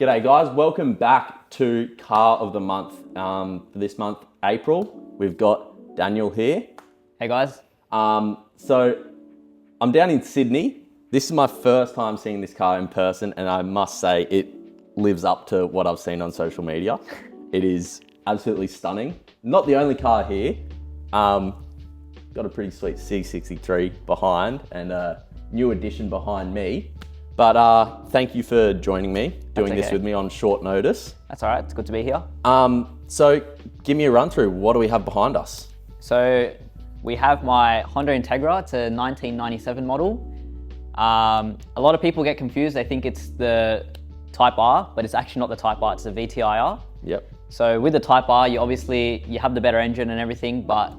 G'day guys, welcome back to Car of the Month. For this month, April, we've got Daniel here. Hey guys. So I'm down in Sydney. This is my first time seeing this car in person, and I must say it lives up to what I've seen on social media. It is absolutely stunning. Not the only car here. Got a pretty sweet C63 behind and a new addition behind me. But thank you for joining me, doing this with me on short notice. That's all right, it's good to be here. So give me a run through. What do we have behind us? So we have my Honda Integra. It's a 1997 model. A lot of people get confused. They think it's the Type R, but it's actually not the Type R, it's the VTIR. Yep. So with the Type R, you have the better engine and everything, but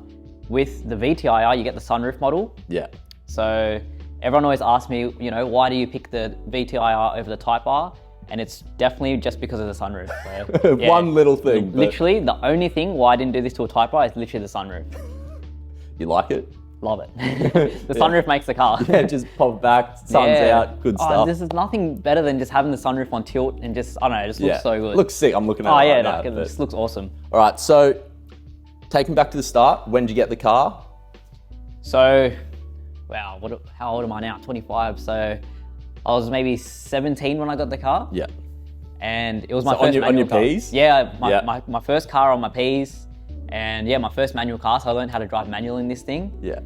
with the VTIR, you get the sunroof model. Yeah. So everyone always asks me, why do you pick the VTIR over the Type R? And it's definitely just because of the sunroof. So, yeah, one little thing. Literally, the only thing why I didn't do this to a Type R is literally the sunroof. You like it? Love it. The sunroof makes the car. Yeah, just pop back, sun's out, good stuff. This is nothing better than just having the sunroof on tilt and just, I don't know, it just looks so good. Looks sick, I'm looking at it right now. It just looks awesome. All right, so taking back to the start, when did you get the car? So, wow, how old am I now? 25. So I was maybe 17 when I got the car. Yeah. And it was my first on your car. Ps? Yeah, my first car on my Ps. And yeah, my first manual car, so I learned how to drive manual in this thing. Yeah.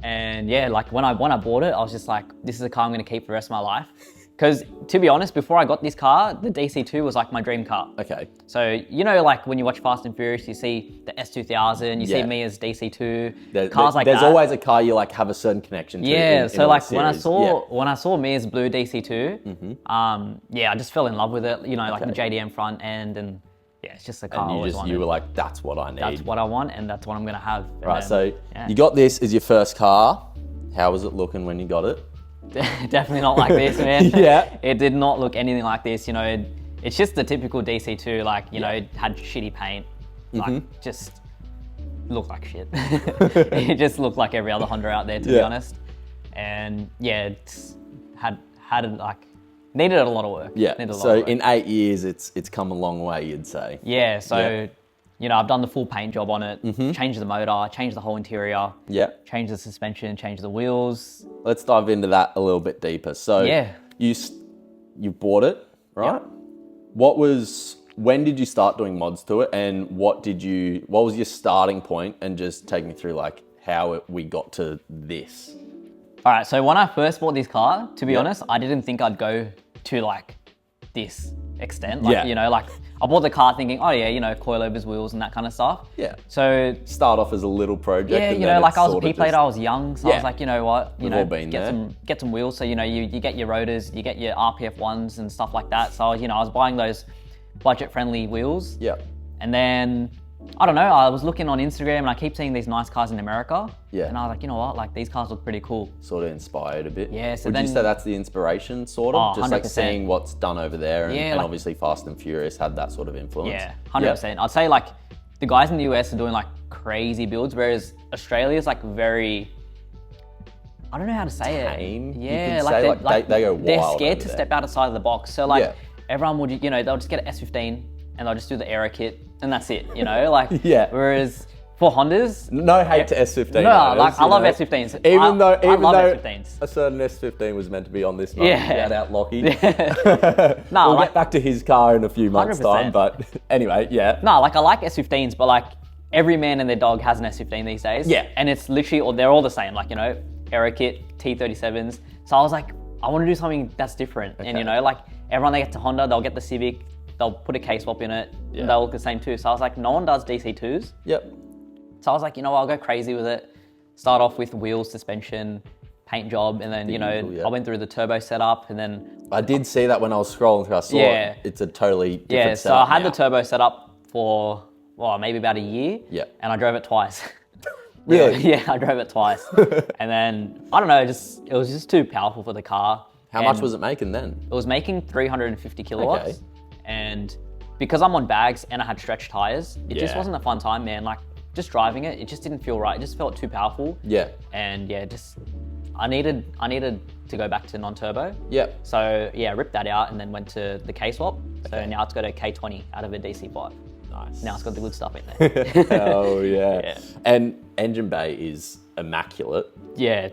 And yeah, like when I bought it, I was just like, this is a car I'm gonna keep for the rest of my life. Because to be honest, before I got this car, the DC2 was like my dream car. Okay. So, like when you watch Fast and Furious, you see the S2000, you see me as DC2, cars like that. There's always a car you like have a certain connection to. Yeah, so like when I saw me as blue DC2, I just fell in love with it, like the JDM front end, and yeah, it's just the car I always wanted. You were like, that's what I need. That's what I want, and that's what I'm gonna have. Right, so you got this as your first car. How was it looking when you got it? Definitely not like this, man. Yeah. It did not look anything like this. It's just the typical DC2. Like, it had shitty paint. Like, just looked like shit. It just looked like every other Honda out there, to be honest. And yeah, it's needed a lot of work. Yeah. So in 8 years, it's come a long way, you'd say. Yeah. So. I've done the full paint job on it, changed the motor, changed the whole interior, changed the suspension, changed the wheels. Let's dive into that a little bit deeper. So you bought it, right? Yep. When did you start doing mods to it, and what was your starting point, and just take me through like how we got to this? All right, so when I first bought this car, to be honest, I didn't think I'd go to like this extent. Like, I bought the car thinking, coilovers, wheels and that kind of stuff. Yeah. So start off as a little project. Yeah, like I was a P-plater, I was young, so I was like, you know what, We've all been get some wheels. So you get your rotors, you get your RPF ones and stuff like that. So I was buying those budget-friendly wheels. Yeah. And then I don't know, I was looking on Instagram and I keep seeing these nice cars in America. Yeah. And I was like, you know what, like these cars look pretty cool. Sort of inspired a bit. Yeah. So Would you say that's the inspiration, sort of? Just 100%. like seeing what's done over there, and obviously Fast and Furious had that sort of influence. Yeah, 100%. I'd say like the guys in the US are doing like crazy builds, whereas Australia is like very, I don't know how to say Tame, it. Yeah, they go wild. They're scared to step outside of the box. So like everyone would, they'll just get an S15 and they'll just do the aero kit and that's it, Whereas for Hondas, no hate to S15. No, I love S15s. Even though S15s. a certain S15 was meant to be on this month. Shout out Lockie. No, we'll get back to his car in a few months' 100%. time, but anyway, No, I like S15s, but like every man and their dog has an S15 these days. Yeah. And it's literally, they're all the same, aero kit, T37s. So I was like, I want to do something that's different. Okay. And like everyone they get to Honda, they'll get the Civic, they'll put a K-swap in it, and they'll look the same too. So I was like, no one does DC2s. Yep. So I was like, I'll go crazy with it. Start off with wheels, suspension, paint job, and then, I went through the turbo setup, and then... I did see that when I was scrolling through, I saw it's a totally different setup. So I had the turbo set up for, maybe about a year. Yeah. And I drove it twice. Really? Yeah, I drove it twice. And then, I don't know, it was just too powerful for the car. How much was it making then? It was making 350 kilowatts. Okay. And because I'm on bags and I had stretched tires, it just wasn't a fun time, man. Like, just driving it, it just didn't feel right. It just felt too powerful. Yeah. And just I needed to go back to non-turbo. Yep. So yeah, ripped that out and then went to the K swap. So now it's got a K20 out of a DC5. Nice. Now it's got the good stuff in there. Oh yeah. And engine bay is immaculate. Yeah,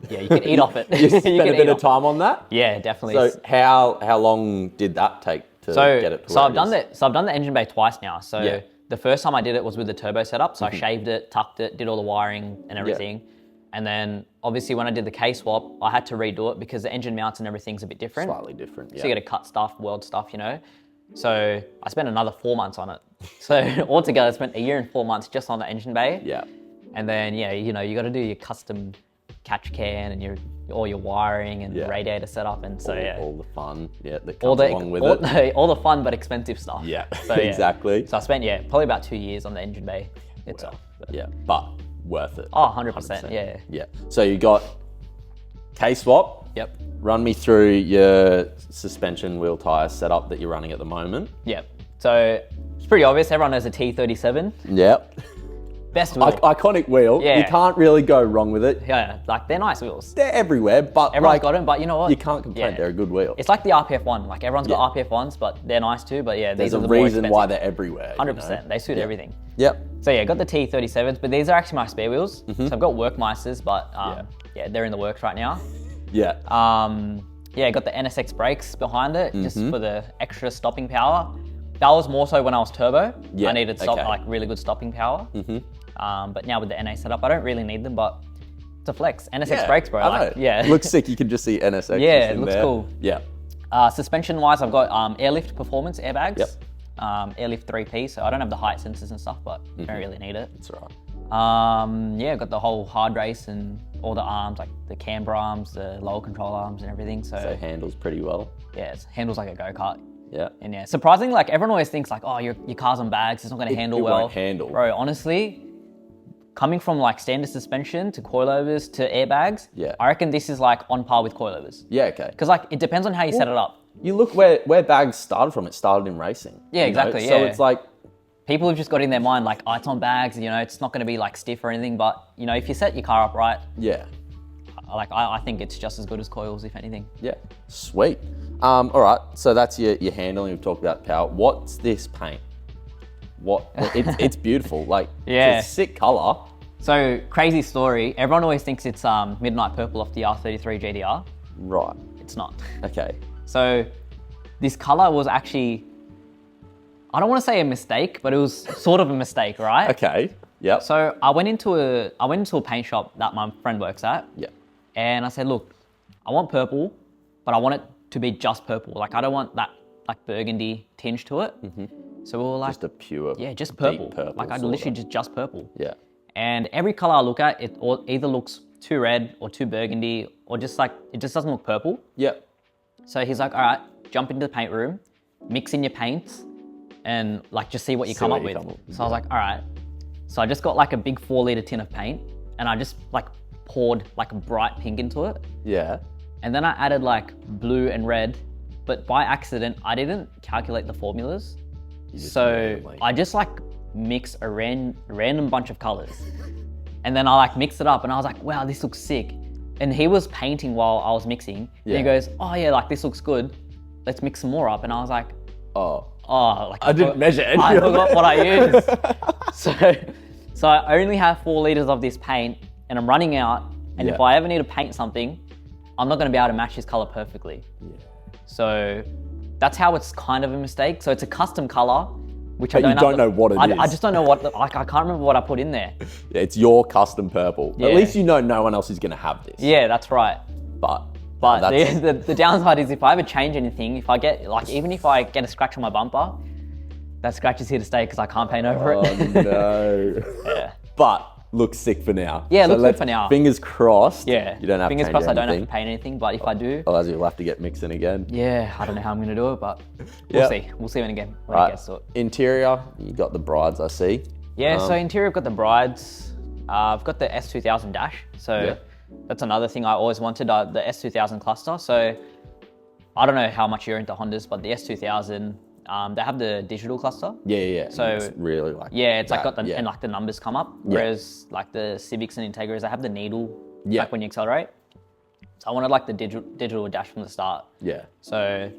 you can eat off it. You spent a bit of time on that? Yeah, definitely. So how long did that take to get it to so where I've done that. So I've done the engine bay twice now. So the first time I did it was with the turbo setup. So I shaved it, tucked it, did all the wiring and everything. And then obviously when I did the K swap, I had to redo it because the engine mounts and everything's a bit different. Slightly different, yeah. So you got to cut stuff, weld stuff, you know. So I spent another 4 months on it. So altogether I spent 1 year and 4 months just on the engine bay. Yeah. And then, you know, you got to do your custom catch can and all your wiring and radiator setup. And so, all the fun, that comes along with it. All the fun but expensive stuff. Yeah, so, exactly. So I spent, probably about 2 years on the engine bay itself. Yeah, but worth it. Oh, 100%, yeah. Yeah. So you got K-swap. Yep. Run me through your suspension wheel tyre setup that you're running at the moment. Yep. So it's pretty obvious. Everyone knows a T37. Yep. Best wheel. Iconic wheel. Yeah. You can't really go wrong with it. Yeah, like they're nice wheels. They're everywhere, but everyone's got them. But you know what? You can't complain. They're a good wheel. It's like the RPF one. Like everyone's got RPF ones, but they're nice too. But yeah, there's these are the a reason more why they're everywhere. 100%. They suit everything. Yep. So yeah, got the T37s, but these are actually my spare wheels. So I've got Workmeisters, but they're in the works right now. Yeah. Got the NSX brakes behind it just for the extra stopping power. That was more so when I was turbo. I needed like really good stopping power. But now with the NA setup, I don't really need them, but it's a flex. NSX brakes, bro. I know. Looks sick. You can just see NSX. Yeah, it looks cool. Yeah. Suspension wise, I've got Airlift Performance airbags. Yep. Airlift 3P, so I don't have the height sensors and stuff, but don't really need it. That's right. Got the whole hard race and all the arms, like the camber arms, the lower control arms and everything. So it handles pretty well. Yeah, it handles like a go-kart. Yeah. And surprisingly, like everyone always thinks like, oh, your car's on bags, it's not going to handle well. It won't handle. Bro, honestly, coming from like standard suspension to coilovers to airbags, I reckon this is like on par with coilovers. Yeah, okay. Because like it depends on how you set it up. You look where bags started from. It started in racing. Yeah, exactly. So it's like people have just got in their mind like, oh, it's on bags. It's not going to be like stiff or anything. But if you set your car up right, I think it's just as good as coils, if anything. Yeah, sweet. All right, so that's your handling. We've talked about power. What's this paint? It's beautiful. Like it's a sick color. So crazy story. Everyone always thinks it's midnight purple off the R33 GDR. Right. It's not. Okay. So this color was actually, I don't want to say a mistake, but it was sort of a mistake, right? Okay. Yep. So I went into a paint shop that my friend works at. Yeah. And I said, look, I want purple, but I want it to be just purple. Like I don't want that like burgundy tinge to it. So we were like, just a pure, just purple. Deep purple. Like I literally just purple. Yeah. And every color I look at, it either looks too red or too burgundy, or just like it just doesn't look purple. Yeah. So he's like, all right, jump into the paint room, mix in your paints, and like just see what you come up with. So I was like, all right. So I just got like a big 4-liter tin of paint, and I just like poured like a bright pink into it. Yeah. And then I added like blue and red, but by accident I didn't calculate the formulas. So I just like mixed a random bunch of colors, and then I like mixed it up, and I was like, wow, this looks sick. And he was painting while I was mixing. Yeah. And he goes, oh yeah, like this looks good. Let's mix some more up. And I was like, like I didn't measure any I of forgot it. what I used. So I only have 4 liters of this paint, and I'm running out. And if I ever need to paint something, I'm not going to be able to match his color perfectly. Yeah. So that's how it's kind of a mistake. So it's a custom color, which but I don't know what it is. I just don't know what, I can't remember what I put in there. Yeah, it's your custom purple. Yeah. At least you know no one else is going to have this. Yeah, that's right. But the downside is if I ever change anything, if I get, like, even if I get a scratch on my bumper, that scratch is here to stay because I can't paint over it. Oh, no. Yeah. But looks sick for now. Yeah, looks good for now. Fingers crossed. Yeah. You don't have fingers to crossed paint I don't have anything. to paint anything, but if I do. Otherwise you'll have to get mixing again. Yeah, I don't know how I'm going to do it, but we'll see. We'll see when it gets to it. Interior, you got the brides, I see. Yeah, so interior, I've got the brides. I've got the S2000 dash. So that's another thing I always wanted, the S2000 cluster. So I don't know how much you're into Hondas, but the S2000, they have the digital cluster. Yeah. So it's really like it's like and like the numbers come up. Whereas like the Civics and Integras, they have the needle like when you accelerate. So I wanted like the digital dash from the start. Yeah. So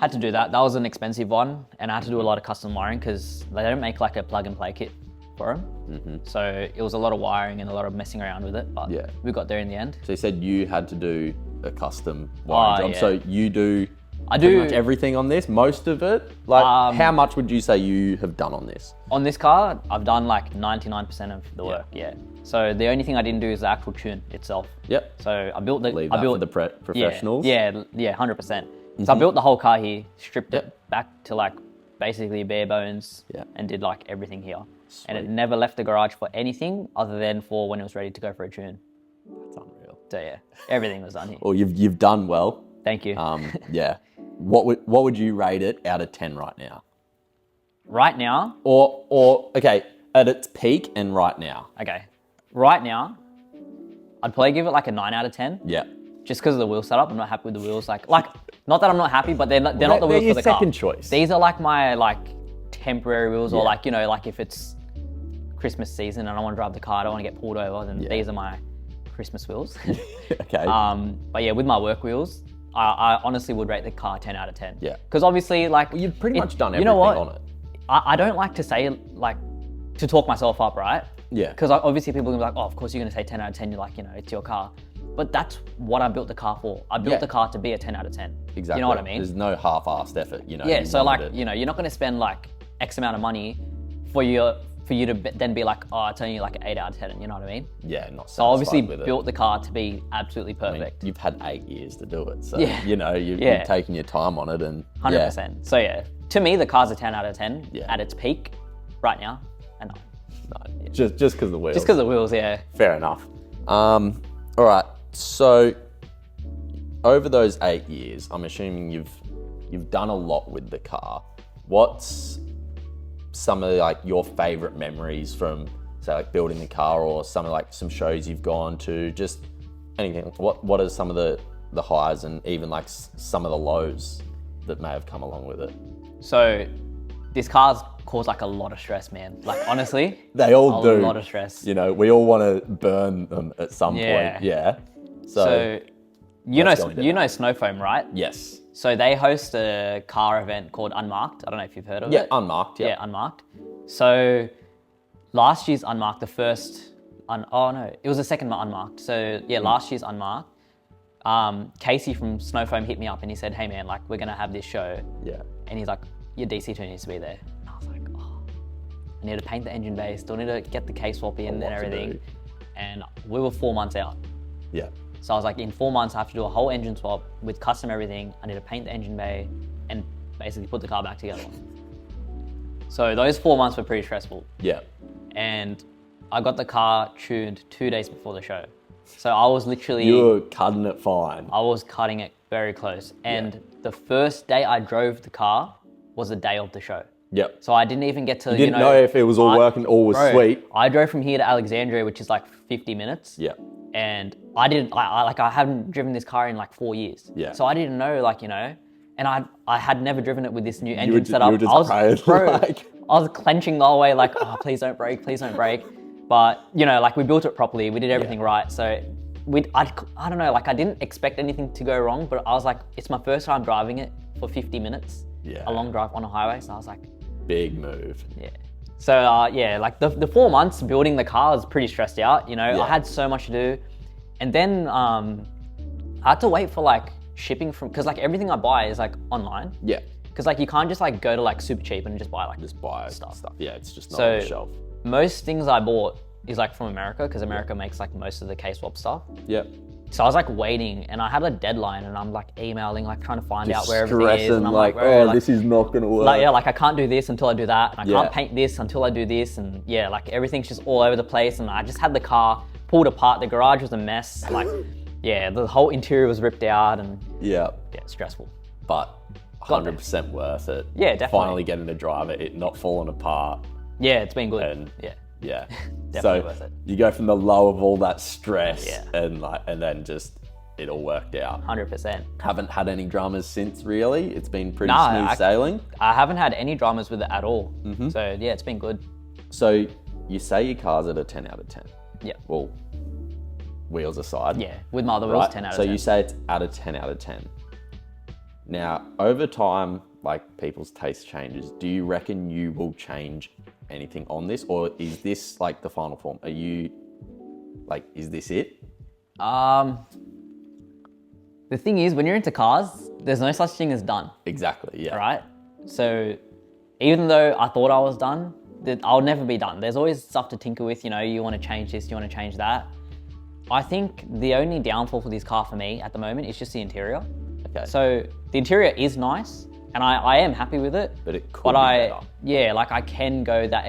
had to do that. That was an expensive one, and I had to do a lot of custom wiring because they don't make like a plug and play kit for them. So it was a lot of wiring and a lot of messing around with it, but we got there in the end. So you said you had to do a custom wiring job. So you do I pretty do much everything on this, most of it. Like, how much would you say you have done on this? On this car, I've done like 99% of the work. Yeah. So the only thing I didn't do is the actual tune itself. Yep. So I built the. Leave that for the professionals. Yeah, 100%. So I built the whole car here, stripped it back to like basically bare bones, and did like everything here. Sweet. And it never left the garage for anything other than for when it was ready to go for a tune. That's unreal. So yeah, everything was done here. Well, you've done well. Thank you. Yeah. What would you rate it out of 10 right now? Right now? Or okay, at its peak and right now. Okay. Right now, I'd probably give it like a 9 out of 10. Yeah. Just because of the wheel setup. I'm not happy with the wheels. Like not that I'm not happy, but they're not the wheels for the car. Second choice. These are like my like temporary wheels, or like, you know, like if it's Christmas season and I want to drive the car, I don't want to get pulled over, then these are my Christmas wheels. Okay. But yeah, with my work wheels, I honestly would rate the car 10 out of 10. Yeah. Because obviously, like, you've pretty much done everything on it. I don't like to say, like, to talk myself up, right? Yeah. Because obviously people are going to be like, oh, of course you're going to say 10 out of 10. You're like, you know, it's your car. But that's what I built the car for. I built the car to be a 10 out of 10. Exactly. You know what I mean? There's no half-assed effort, you know. Yeah, so like, you know, you're not going to spend like X amount of money for you to then be like, oh, it's only like an 8 out of 10, you know what I mean? Yeah, not so obviously built the car to be absolutely perfect. I mean, you've had 8 years to do it, so you know, you've taken your time on it, and 100%. So yeah, to me, the car's a 10 out of 10 at its peak. Right now, a 9. No, just because of the wheels. Just because of the wheels, yeah. Fair enough. All right, so over those 8 years, I'm assuming you've done a lot with the car. What's some of like your favorite memories from, say, like building the car, or some shows you've gone to, just anything? What are some of the highs and even like some of the lows that may have come along with it? So this car's caused like a lot of stress, man. Like honestly, they all do. A lot of stress. You know, we all want to burn them at some point. Yeah. So you know Snow Foam, right? Yes. So they host a car event called Unmarked. I don't know if you've heard of it. Yeah, Unmarked. Yeah, Unmarked. So last year's Unmarked, it was the second Unmarked. So yeah, last year's Unmarked. Casey from Snow Foam hit me up and he said, hey man, like we're gonna have this show. Yeah. And he's like, your DC2 needs to be there. And I was like, oh, I need to paint the engine bay, still need to get the K-swap in and everything. And we were 4 months out. Yeah. So I was like, in 4 months, I have to do a whole engine swap with custom everything. I need to paint the engine bay and basically put the car back together. So those 4 months were pretty stressful. Yeah. And I got the car tuned 2 days before the show. So I was literally... You were cutting it fine. I was cutting it very close. And the first day I drove the car was the day of the show. Yep. So I didn't even get to, you didn't know if it was all working, all was sweet. I drove from here to Alexandria, which is like 50 minutes. Yeah. And I haven't driven this car in like 4 years. Yeah. So I didn't know, like, you know, and I had never driven it with this new engine setup. You were just I was clenching the whole way, like, oh, please don't break, please don't break. But, you know, like we built it properly, we did everything right. So I don't know, like I didn't expect anything to go wrong, but I was like, it's my first time driving it for 50 minutes. Yeah. A long drive on a highway. So I was like, big move. Yeah. So yeah, like the 4 months building the car was pretty stressed out, you know. I had so much to do. And then I had to wait for like shipping from, because like everything I buy is like online. Yeah. Because like you can't just like go to like Super Cheap and just buy stuff. Yeah, it's just not on the shelf. Most things I bought is like from America, because America makes like most of the K-swap stuff. Yeah. So I was like waiting, and I had a deadline, and I'm like emailing, like trying to find out where everything is. And I'm like, this is not gonna work. Like, yeah, like I can't do this until I do that, and I can't paint this until I do this, and yeah, like everything's just all over the place. And I just had the car pulled apart. The garage was a mess. Like, yeah, the whole interior was ripped out, and yeah, stressful. But 100% worth it. Yeah, definitely. Finally getting to drive it, not falling apart. Yeah, it's been good. And yeah. So worth it. You go from the low of all that stress and then just it all worked out. 100%. Haven't had any dramas since, really. It's been pretty smooth sailing. I haven't had any dramas with it at all. Mm-hmm. So yeah, it's been good. So you say your car's at a 10 out of 10. Yeah. Well, wheels aside. Yeah, with my other wheels, Right? 10 out of So 10. you say it's out of 10 out of 10. Now, over time, like people's taste changes. Do you reckon you will change anything on this, or is this like the final form? Are you like, is this it? The thing is, when you're into cars, there's no such thing as done, Exactly. Yeah. right? So even though I thought I was done, I'll never be done. There's always stuff to tinker with, you know, you want to change this, you want to change that. I think the only downfall for this car for me at the moment is just the interior. Okay. So the interior is nice, and I am happy with it. But it could be better. Yeah, like I can go that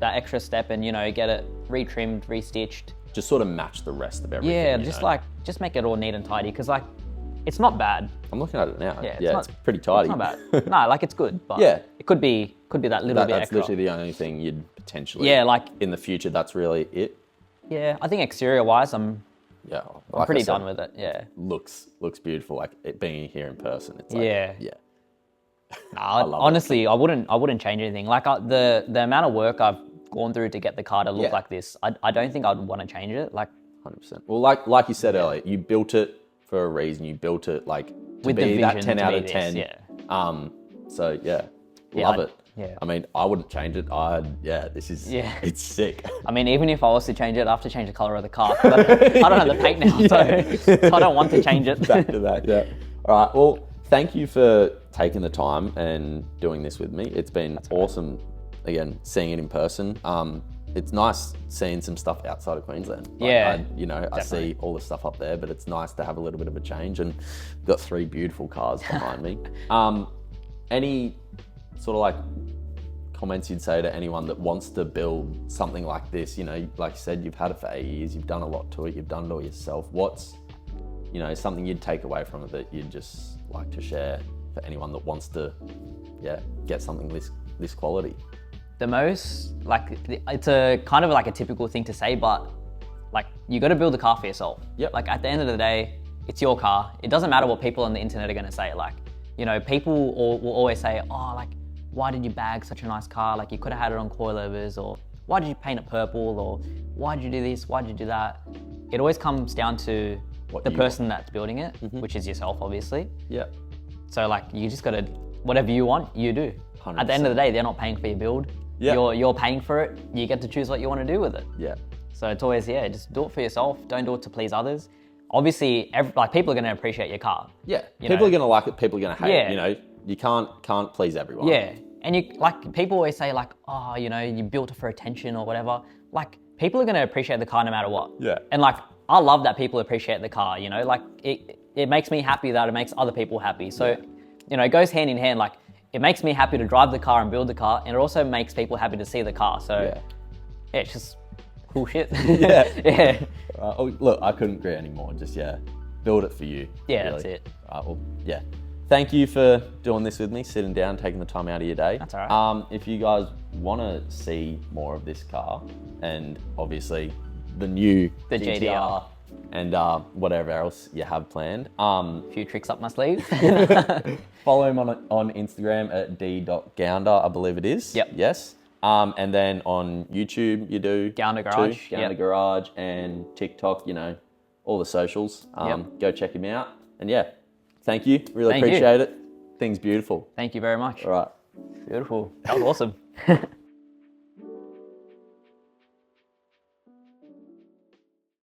extra step and, you know, get it retrimmed, restitched. Just sort of match the rest of everything. Yeah, you just know? just make it all neat and tidy, because like it's not bad. I'm looking at it now. Yeah, It's pretty tidy. It's not bad. No, like it's good, but Yeah. it could be that little bit That's extra. literally the only thing you'd potentially. Yeah, like in the future, that's really it. yeah, I think exterior wise, I'm Yeah. pretty done with it. Yeah. Looks beautiful. Like it being here in person. It's like, Yeah. Yeah. Nah, honestly, I wouldn't change anything. Like the amount of work I've gone through to get the car to look Yeah. like this, I don't think I'd want to change it. Like 100%. Well, like you said earlier, you built it for a reason. You built it like to with the be vision that 10 to out be of this, 10. yeah. So yeah, Yeah, love it. yeah. I mean, I wouldn't change it. This is, Yeah. it's sick. I mean, even if I was to change it, I have to change the color of the car. I don't have the paint now, so I don't want to change it. Back to that, yeah. All right, well, thank you for taking the time and doing this with me. It's been awesome, again, seeing it in person. It's nice seeing some stuff outside of Queensland. Like, Yeah, I see all the stuff up there, but it's nice to have a little bit of a change, and got 3 beautiful cars behind me. Any sort of like comments you'd say to anyone that wants to build something like this? You know, like you said, you've had it for 8 years, you've done a lot to it, you've done it all yourself. What's, you know, something you'd take away from it that you'd just like to share for anyone that wants to, get something this quality? The most, like, it's a kind of like a typical thing to say, but like, you got to build a car for yourself. Yep. Like, at the end of the day, it's your car. It doesn't matter what people on the internet are going to say. Like, you know, people will always say, oh, like, why did you bag such a nice car? Like, you could have had it on coilovers, or why did you paint it purple, or why did you do this? Why did you do that? It always comes down to the person that's building it, which is yourself, obviously. Yeah. So like, you just got to, whatever you want, you do. 100%. At the end of the day, they're not paying for your build. Yeah. You're paying for it. You get to choose what you want to do with it. Yeah. So it's always, just do it for yourself. Don't do it to please others. Obviously, people are going to appreciate your car. Yeah. You People know. are going to like it. People are going to hate Yeah. it. You know, you can't please everyone. Yeah. And you, like, people always say like, oh, you know, you built it for attention or whatever. Like, people are going to appreciate the car no matter what. Yeah. And like, I love that people appreciate the car, you know, like it makes me happy that it makes other people happy. So, you know, it goes hand in hand. Like, it makes me happy to drive the car and build the car, and it also makes people happy to see the car. So yeah, it's just cool shit. Yeah. Yeah. Look, I couldn't agree anymore. Just, build it for you. Yeah, really. that's it. Well, yeah. Thank you for doing this with me, sitting down, taking the time out of your day. That's all right. If you guys want to see more of this car, and obviously the new GTR. and whatever else you have planned, A few tricks up my sleeve. follow him on Instagram at d.gounder, I believe it is. Yep. Yes. And then on YouTube, you do Gounder Garage, too, Gounder Garage, and TikTok, you know, all the socials. Go check him out. And thank you. Really Thank you. appreciate it. Thing's beautiful. Thank you very much. All right. Beautiful. That was awesome.